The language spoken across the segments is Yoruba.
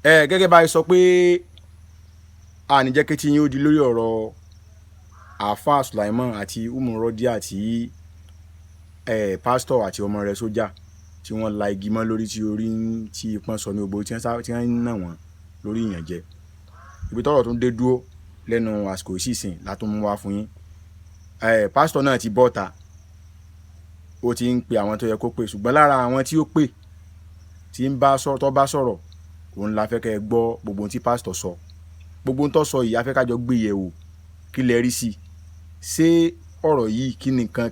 gẹ́gẹ́ bá a sọ pé àníjẹ́ kí tí yín ó di lórí ọ̀rọ̀ àáfàá Sulaiman àti Umu Rọ́díà àti pásítọ̀ àti ọmọ rẹ̀ sójà tí wọ́n la igi mọ́ lórí tí orí tí ipọ́n sọ ní gbogbo tí wọ́n ń nà wọ́n lórí ìyànjẹ. Ibi tọ́rọ̀ tún dé dúró lẹ́nu àsìkò ìsìsìn látún mú wá fún yín. Pásítọ̀ náà ti bọ́ta ó ti ń pe àwọn tó yẹ kó pè, ṣùgbọ́n lára àwọn tí ó pè tí ń bá sọ̀rọ̀ òun la fẹ́ kẹ́ ẹ gbọ́ gbogbo ohun tí pásítọ̀ sọ. Gbogbo ohun tó sọ yìí a fẹ́ kájọ gbé yẹ̀ wò kí lẹ rí sí i. Ṣé ọ̀rọ̀ yìí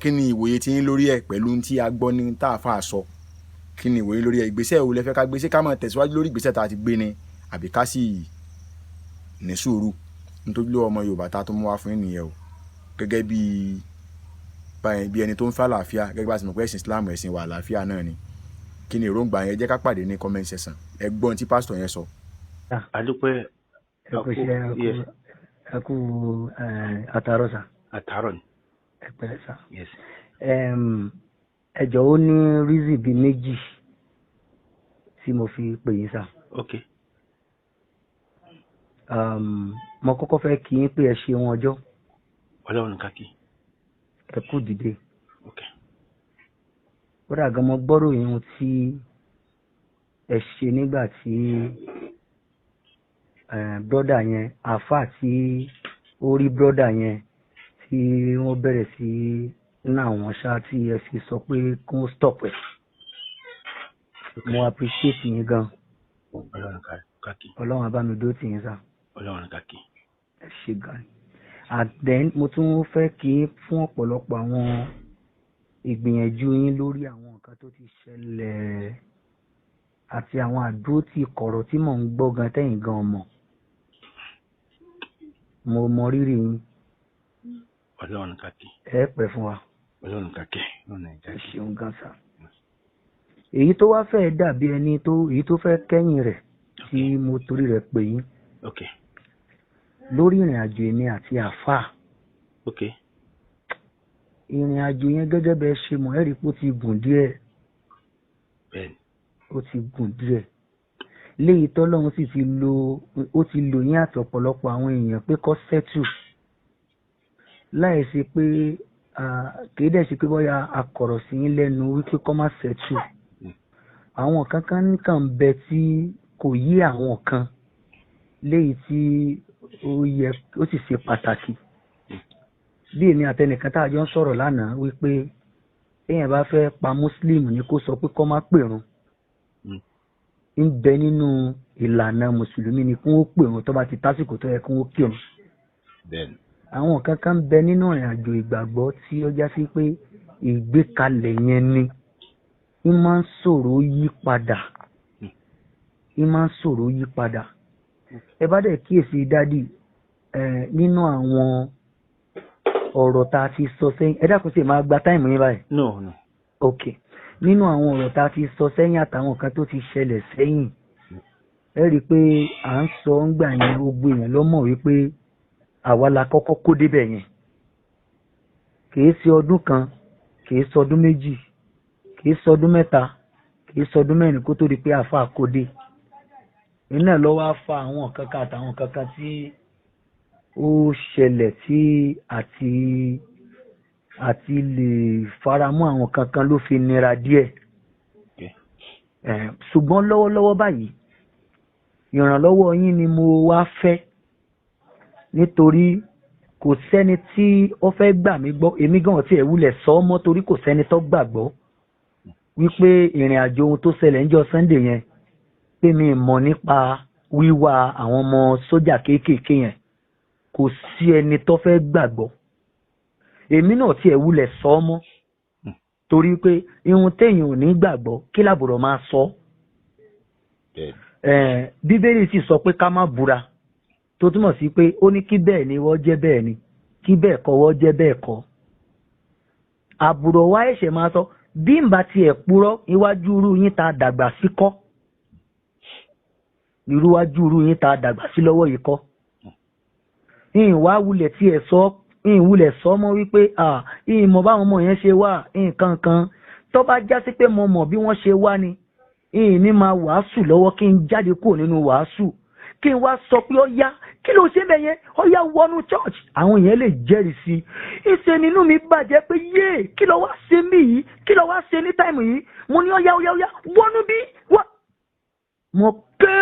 kí ni ìwòye tí yín lórí ẹ̀ pẹ̀lú ohun tí a gbọ́ ní táàfà sọ? Kí ni ìwòye lórí ẹ̀? Ìgbésẹ̀ wo lẹ fẹ́ ká gbé? Ṣé ká máa tẹ̀síwájú lórí ìgbésẹ̀ tá a ti gbé ni àbí ká sì ní sùúrù? Nítorí ló ọmọ Yorùbá tá a tó mú wá fún yín nìyẹn o. Gẹ́gẹ́ bí ẹni tó ń fẹ́ àlàáfíà, gẹ́gẹ́ bá ti mọ̀ pé ẹ̀sìn Islam ẹ̀sìn wà àlàáfíà náà ni. Kí ni èròǹgbà yẹn? Jẹ́ ká pàdé ní comment section. Ẹ gbọ́ ohun tí pásítọ̀ yẹn sọ. Adúpẹ́ ẹkú àtàrọ̀ sà. Àtàrọ̀ ni. Ẹ pẹ̀lẹ́ sà. Yes. Ẹjọ́ ó ní rízì bíi méjì tí mo fi pè yín sà. Okay. Mo kọ́kọ́ fẹ́ kí yín pé ẹ ṣe wọn ọjọ́. Ọlọ́run kàkí. Ẹ kú dìde. Okay. Kódà gan mo gbọ́rò yín tí ẹ ṣe nígbà tí brọ́dà yẹn, àáfàá tí ó rí brọ́dà yẹn tí wọ́n bẹ̀rẹ̀ sí náà wọ́n ṣá tí ẹ fi sọ pé kó stop ẹ̀. Mo appreciate yín gan. Ọlọ́run kàkí. Ọlọ́run bá mi dó tì yín sà. Ọlọ́run kàkí. Ẹ ṣe gan. And then mo tún fẹ́ kí fún ọ̀pọ̀lọpọ̀ àwọn ìgbìyànjú yín lórí àwọn nǹkan tó ti ṣẹlẹ̀ àti àwọn àdúró tí kọ̀rọ̀ tí mò ń gbọ́ gan tẹ́yìn gan mọ̀. Mo mọ rírì yín. Ọlọ́run kàkí. Ẹ pẹ́ fún wa. Ọlọ́run kàkí. Ẹ ṣeun gan sà. Èyí tó wá fẹ́ dàbí èyí tó fẹ́ kẹ́yìn rẹ̀ tí mo torí rẹ̀ pè yín. Okay. Lórí ìrìn àjò èmi àti àáfàá. Okay. Ìrìn àjò yẹn gẹ́gẹ́ bẹ́ẹ̀ ṣe mọ̀ ẹ́rì pé ó ti gùn díẹ̀. Bẹ́ẹ̀ni. Ó ti gùn díẹ̀. Léyìí tọ́lọ́run sì ti lò yín àti ọ̀pọ̀lọpọ̀ àwọn èèyàn pé kó sẹ́tù. Láì ṣe pé kìí dẹ̀ ṣe pé bóyá akọ̀rọ̀ sí yín lẹ́nu wípé kó má sẹ́tù. Àwọn kankan nìkan bẹ tí kò yí àwọn kan. Léyìí tí ó sì ṣe pàtàkì. Bí èmi àtẹnìkan tá a jọ ń sọ̀rọ̀ lánàá wípé èèyàn bá fẹ́ pa Muslim ni kó sọ pé kó má pèrun. Ń bẹ nínú ìlànà Mùsùlùmí ni kí wọ́n pèrun tó bá ti tásìkò tó yẹ kí wọ́n kírun. Bẹ́ẹ̀ni. Àwọn kankan bẹ nínú ìrìn àjò ìgbàgbọ́ tí ó já sí pé ìgbékalẹ̀ yẹn ni ń máa ń ṣòro yí padà. Ẹ bá dẹ̀ kíyèsí dádì nínú àwọn ọ̀rọ̀ tá a ti sọ sẹ́yìn, ẹ dákun sí máa gba táìmù yín báyìí. No. Okay. Nínú àwọn ọ̀rọ̀ tá a ti sọ sẹ́yìn àtàwọn kan tó ti ṣẹlẹ̀ sẹ́yìn, ẹ rí i pé à ń sọ ń gbà yẹn gbogbo èèyàn ló mọ̀ wípé àwa la kọ́kọ́ kó débẹ̀ yẹn. Kìí ṣe ọdún kan, kìí ṣe ọdún méjì, kìí ṣe ọdún mẹ́ta, kìí ṣe ọdún mẹ́rin kó tó di pé àfa kó dé. Iná ló wá fa àwọn kankan àtàwọn kankan tí ó ṣẹlẹ̀ tí àti lè faramọ́ àwọn kankan ló fi nira díẹ̀. Ṣùgbọ́n lọ́wọ́lọ́wọ́ báyìí ìrànlọ́wọ́ yín ni mo wá fẹ́, nítorí kò sẹ́ni tí ó fẹ́ gbà mí gbọ́. Èmi gan tí ẹ̀ wúlẹ̀ sọ mọ́ torí kò sẹ́ni tó gbàgbọ́ wípé ìrìn àjò ohun tó ṣẹlẹ̀ níjọ́ Sunday yẹn pé mi mọ̀ nípa wíwá àwọn ọmọ sójà kéékèèké yẹn, kò sí ẹni tó fẹ́ gbàgbọ́. Èmi náà tí ẹ̀ wúlẹ̀ sọ mọ́ torí pé ihun téèyàn ò ní gbàgbọ́ kí làbùrọ̀ máa sọ. Bíbélì sì sọ pé ká má búra, tó túmọ̀ sí pé ó ní kí bẹ́ẹ̀ ni wọ́n jẹ́ bẹ́ẹ̀ ni, kí bẹ́ẹ̀ kọ́ wọ́n jẹ́ bẹ́ẹ̀ kọ́. Àbùrọ̀ wá ẹ̀ṣẹ̀ máa sọ bí n bá tiẹ̀ purọ́ iwájú irú yín tá a dàgbà sí kọ́, irúwájú irú yín tá a dàgbà sí lọ́wọ́ yìí kọ́. Ìwà wulẹ̀ tiẹ̀ sọ, ìwulẹ̀ sọ mọ́ wípé ìmọ̀ báwọn ọmọ yẹn ṣe wà nǹkan kan tó bá já sí pé mo mọ̀ bí wọ́n ṣe wá ni ní máa wàásù lọ́wọ́ kí n jáde kúrò nínú wàásù kí n wá sọ pé ọ̀yá kí ló ṣe bẹ́ẹ̀ yẹn ọ̀yá wọnú church àwọn yẹn lè jẹ́rìí sí ìṣe nínú mi bàjẹ́ pé yé kí ló wá ṣe mí yìí kí ló wá ṣe ní táìmù yìí mo ní ọ̀yá wọnú bí wá. mo ké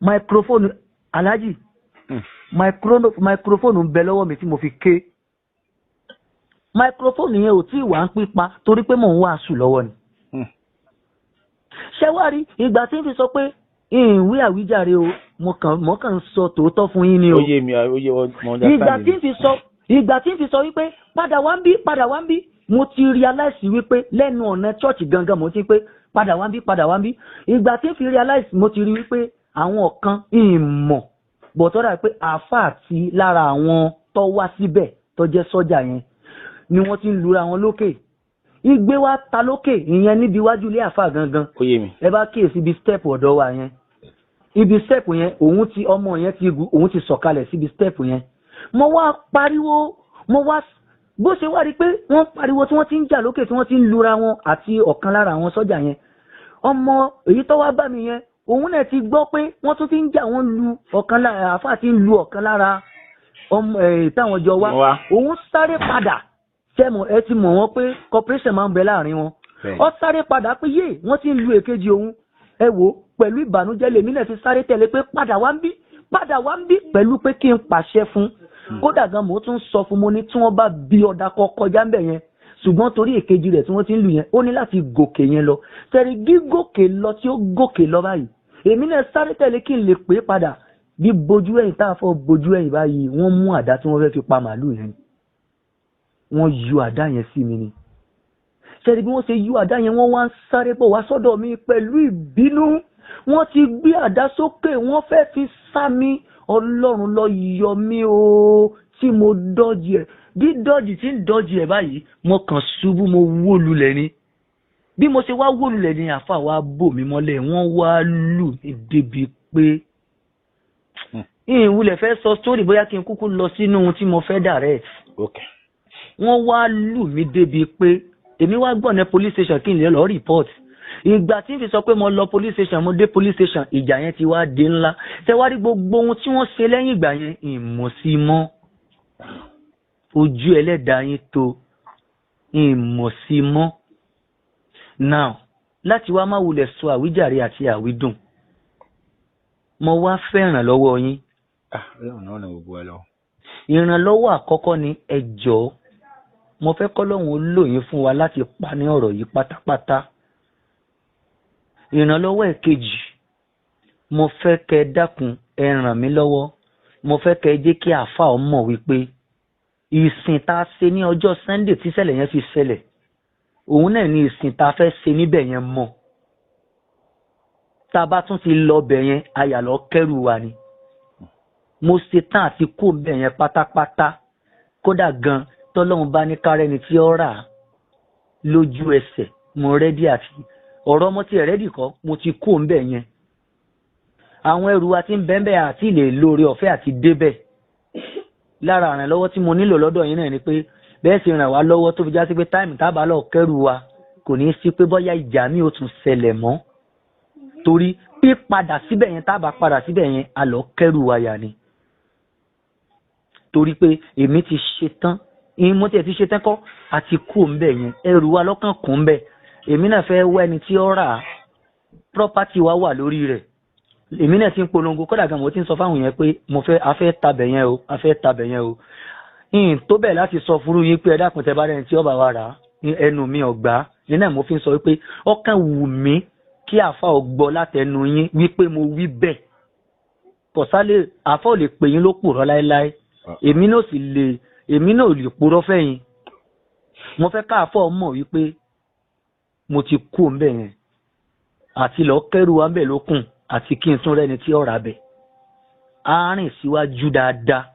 microphone aláàjì microphone ń bẹ lọ́wọ́ mi tí mo fi ké microphone yẹn ò tí ì wà ń pípa torí pé mò ń wàásù lọ́wọ́ ni. ṣé wá rí ìgbà tí n fi sọ pé ìwé àwíjàre o mo kàn ń sọ tòótọ́ fún yín ni o. ìgbà tí n fi sọ wípé padà wá ń bí mo ti realize wípé lẹ́nu ọ̀nà church gangan mo ti pé padà wá ń bí ìgbà tí n fi realize mo ti rí wípé àwọn kan ìmọ̀ bọ̀tọ́dà pé àáfà àti lára àwọn tó wá síbẹ̀ tó jẹ́ sọ́jà yẹn ni wọ́n ti ń lura wọn lókè igbe wa ta lókè ìyẹn níbi iwájú ilé àáfà gangan ẹ bá kíyèsí ibi step ọ̀dọ̀ wa yẹn ibi step yẹn ọmọ yẹn òun ti sọ̀kalẹ̀ síbi step yẹn mo wá pariwo bó ṣe wá rí pé wọ́n pariwo tí wọ́n ti ń jà lókè tí wọ́n ti ń lura wọn àti ọ̀kan lára àwọn sọ́jà yẹn ọmọ èyí tó wá bá mi yẹn òun náà ti gbọ́ pé wọ́n tún ti ń jà wọ́n lu ọ̀kan lára àáfà ti ń lu ọ̀kan lára táwọn jọ wá òun sáré padà tẹ́mọ̀ ẹ ti mọ̀ wọ́n pé corporation máa ń bẹ láàrin wọn ó sáré padà pé yé wọ́n ti ń lu èkejì òun ẹ wò pẹ̀lú ìbànújẹ́ lèmi náà fi sáré tẹ̀lé pé padà wá ń bí pẹ̀lú pé kí n pàṣẹ fún kódà gan mo tún sọ fún mo ní tí wọ́n bá bí ọ̀dà kọjá ń bẹ̀ yẹn ṣùgbọ́n torí èkejì rẹ̀ tí wọ́n ti ń lù yẹn ó ní láti gòkè yẹn lọ tẹ̀rí gígòkè lọ tí ó gòkè lọ báyìí èmi náà sáré tẹ̀lé kí n lè pè é padà bí bojú ẹ̀yìn tá a fọ́ bojú ẹ̀yìn báyìí wọ́n mú àdá tí wọ́n fẹ́ fi pa màálù yẹn wọ́n yọ àdá yẹn sí mi ni ṣẹ́ni bí wọ́n ṣe yọ àdá yẹn wọ́n wá ń sáré bọ̀ wá sọ́dọ̀ mi pẹ̀lú ìbínú wọ́n ti gbé àdá sókè wọ́n fẹ́ fi sá mi ọlọ́run ló yọ mí o tí mo dọ́jì ẹ̀ bí dọ́jì tí ń dọ́jì ẹ̀ báyìí mo kàn ṣubú mo wó lulẹ̀ ni bí mo ṣe wá wó lulẹ̀ ni àfa wa bò mí mọ́lẹ̀ wọ́n wá lù mí débi pé ìwúlẹ̀ fẹ́ sọ sórí bóyá kí n kúkú lọ sínú ohun tí mo fẹ́ direct. Wọ́n wá lù mí débi pé èmi wá gbọ́ ní police station kí n lè lọ report ìgbà tí n fi sọ pé mo lọ police station mo dé police station ìjà yẹn ti wá dé ńlá tẹ wá rí gbogbo ohun tí wọ́n ṣe lẹ́yìn ìgbà yẹn ìmọ̀ sí mọ́ ojú ẹlẹ́dàá yín tó ìmọ̀ sí mọ́ now láti wá má wulẹ̀ sọ àwíjàre àti àwídùn mo wá fẹ́ ìrànlọ́wọ́ yín ìrànlọ́wọ́ àkọ́kọ́ ni ẹ jọ̀ọ́ mo fẹ́ kọ́lọ́hun ó lò yín fún wa láti pa ní ọ̀rọ̀ yìí pátápátá ìrànlọ́wọ́ ẹ̀kejì mo fẹ́ kẹ́ dákun ẹ ràn mí lọ́wọ́ mo fẹ́ kẹ́ jẹ́ kí àáfà ó mọ̀ wípé ìsìn tá a ṣe ní ọjọ́ Sunday tí ṣẹlẹ̀ yẹn fi ṣẹlẹ̀ òun náà ni ìsìn tá a fẹ́ ṣe níbẹ̀ yẹn mọ̀ tá a bá tún ti lọ bẹ̀ yẹn ayà lọ kẹ́rù wa ni mo ṣe tán àti kó bẹ̀ yẹn pátápátá kódà gan tọ́lọ́run bá ní kárẹ́ni tí ó rà lójú ẹsẹ̀ mo rẹ́dí àti ọ̀rọ̀ ọmọ tí ẹ̀ rẹ́dì kọ́ mo ti kó ń bẹ̀ yẹn àwọn ẹrù wa ti ń bẹ́ẹ̀ àti lè lóore ọ̀fẹ́ àti débẹ̀ lára àrànlọ́wọ́ tí mo nílò lọ́dọ̀ yín náà ni pé bẹ́ẹ̀ sì ràn wá lọ́wọ́ tó fi já sí pé táìmù tábà lọ kẹ́rù wa kò ní í sí pé bọ́yá ìjà mi ò tún ṣẹlẹ̀ mọ́ torí pípadà síbẹ̀ yẹn tábà padà síbẹ̀ yẹn a lọ kẹ́rù wa yà ni torí pé èmi ti ṣe tán mo tiẹ̀ ti ṣe tán kọ́ àti kú ń bẹ̀ yẹn ẹrù wa lọ́kàn kún ń bẹ̀ èmi náà fẹ́ wá ẹni tí ó rà property wa wà lórí rẹ̀ èmi náà ti ń polongo kódà gan mo ti ń sọ fáwọn yẹn pé a fẹ́ tabẹ̀ yẹn o tó bẹ̀ láti sọ fúru yín pé ẹ dákun tẹ bá rẹ̀ tí ó bá wa rà ẹnu mi ọ̀gbá ní náà mo fi ń sọ wípé ọkàn wù mí kí àfa ọgbọ́ látẹnu yín wípé mo wí bẹ́ẹ̀ kọ̀sálẹ̀ àfa ò lè pè yín ló purọ́ láéláé èmi náà ò lè purọ́ fẹ́yìn mo fẹ́ káàfọ́ mọ̀ wípé mo ti kú ń bẹ̀ yẹn àti lọ kẹ́rù wa ń bẹ̀ lókun àti kí n tún rẹ́ni tí ọ̀rà bẹ̀ á rìn síwájú dáadáa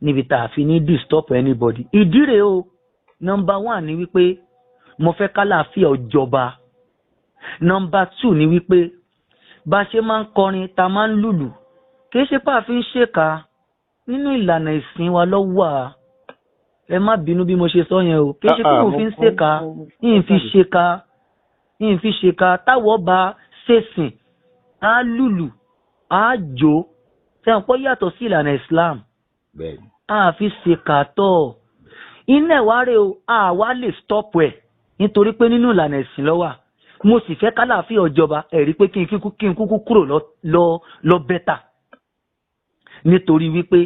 níbi tá a fi ní disturb anybody ìdí rèé o number 1 ni wípé mo fẹ́ kálàáfíà ọjọba number 2 ni wípé bá ṣe máa ń kọrin ta máa ń lùlù kìí ṣe pà fi ń ṣèkà nínú ìlànà ìsìn wa lọ́wọ́ ẹ má bínú bí mo ṣe sọ yẹn o kìí ṣe pé mo fi ń ṣèkà yìí fi ṣèkà ń fi ṣèkà táwọ̀ bá ṣèsìn á lùlù á jó sẹ́wọ̀n pọ́ yàtọ̀ sí ìlànà Islam bẹ́ẹ̀ni á fi ṣèkà tọ̀ iná ìwárẹ̀ o àwa lè stop ẹ̀ nítorí pé nínú ìlànà ẹ̀sìn ló wà mo sì fẹ́ kálàáfíà ọjọba ẹ̀rí pé kí n kúkú kúrò lọ bẹ́tà nítorí wípé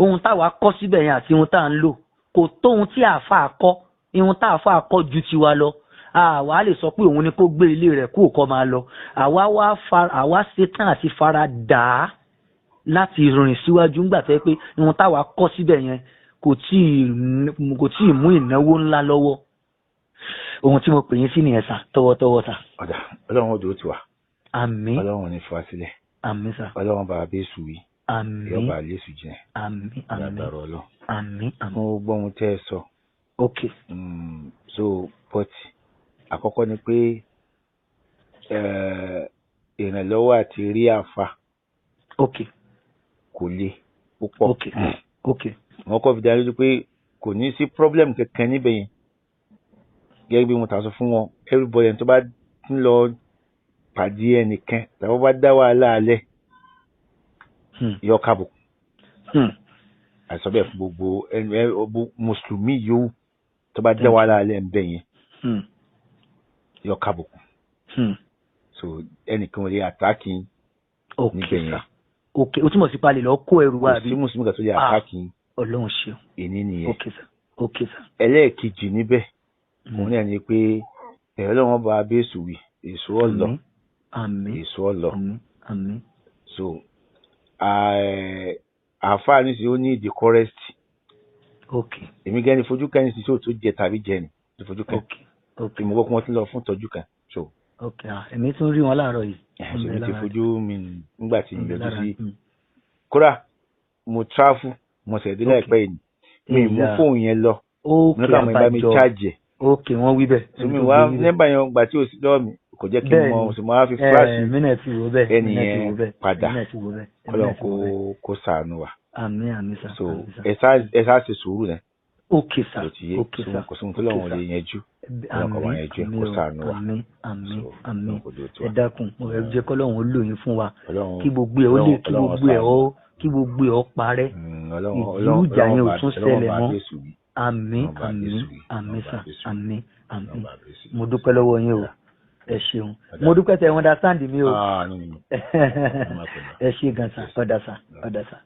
ohun táwa kọ́ síbẹ̀ yẹn àti ohun tá à ń lò kò tó ohun tí àáfàá kọ́ ihun tá àáfàá kọ́ ju tiwa lọ àwa lè sọ pé òun ni kó gbé ilé rẹ̀ kó kọ́ máa lọ àwa ṣetán àti fara dà á láti rìn síwájú ńgbà tẹ́ pé ihun táwa kọ́ síbẹ̀ yẹn kò tí ì mú ìnáwó ńlá lọ́wọ́ ohun tí mo pè yín sí nìyẹn sà tọwọ́tọwọ́ sà. ọ̀dà ọlọ́run odò tiwa. àmín. ọlọ́run ní fún wa sílẹ̀. àmín sà. ọlọ́run bá a bẹ́ẹ̀ sùn wí. àmín. yọba àlésù jẹ. àmín àmín. lágbára ọlọ́run. àmín àmín. mo gbọ́ ohun tẹ́ ẹ sọ. ok. so but àkọ́kọ́ ni pé ìrànlọ́wọ́ àti rí àǹfà. ok. kò le púpọ̀. ok ok. wọ́n kọ́ fi dá lójú pé kò ní sí problem kankan níbẹ̀ yẹn gẹ́gẹ́ bí mo ta sọ fún wọn everybody tó bá ń lọ pàdé ẹnìkan tàbí bá dá wàhálà alẹ́ yọ kábò àìsọ bẹ́ẹ̀ fún gbogbo mùsùlùmí yòówù tó bá dá wàhálà alẹ́ ń bẹ̀ yẹn yọ kábò so ẹnìkan ò lè àtàkì níbẹ̀ yẹn. ok o túmọ̀ sí palẹ̀ lọ kó ẹrù wa bí mùsùlùmí kan tó lè àtàkì ọlọ́run ṣeun ìní nìyẹn. ok sir ok sir. ẹlẹ́ẹ̀kejì níbẹ̀ mo ní ẹni pé ẹ̀rọ lọ́wọ́ bá abéṣù wì èso ọ̀lọ́ èso ọ̀lọ́ so àáfàá ní sí ó ní the correct èmi gẹ́ni fojú kan ní sí tí ó tó jẹ tàbí jẹ ní tó fojú kan tí mo gbọ́ pé wọ́n ti lọ fún tọ́jú kan so. èmi tún rí wọn láàárọ̀ yìí. èmi ti fojú mi nígbà tí mi yọjú sí kódà mo travel mo ṣẹ̀dí láìpẹ́ yìí mi mú fóònù yẹn lọ nígbà mo bá mi charge ẹ̀. ok wọ́n wí bẹ́ẹ̀. sọmi wa nígbà yẹn gbà tí o sì lọ́ọ̀ mi kò jẹ́ kí n mọ oṣù mọ́ wá fi fúláṣì ẹni yẹn padà kọ́lọ́n kó ṣàánú wa. àmín àmín sà. so ẹ sá ṣe sùúrù náà. ok sà ok sà kò sóhun tó lọ́wọ́ lè yanjú ọlọ́kọ̀ wa yanjú ẹ̀ kó ṣàánú wa. àmín àmín àmín ẹ dákun ẹ jẹ́ kọ́lọ́hún ó lò yín fún wa kí gbogbo ẹ̀ ó lè kí gbogbo ẹ̀ ó parẹ́ ìlú ìjà yẹn ò tún ṣẹlẹ̀ mọ́. àmín àmín àmín sà àmín àmín mo dúpẹ́ lọ́wọ́ yín o ẹ ṣeun mo dúpẹ́ tẹ ẹ understand mi o ẹ ṣe gan sa ọ̀dà sa.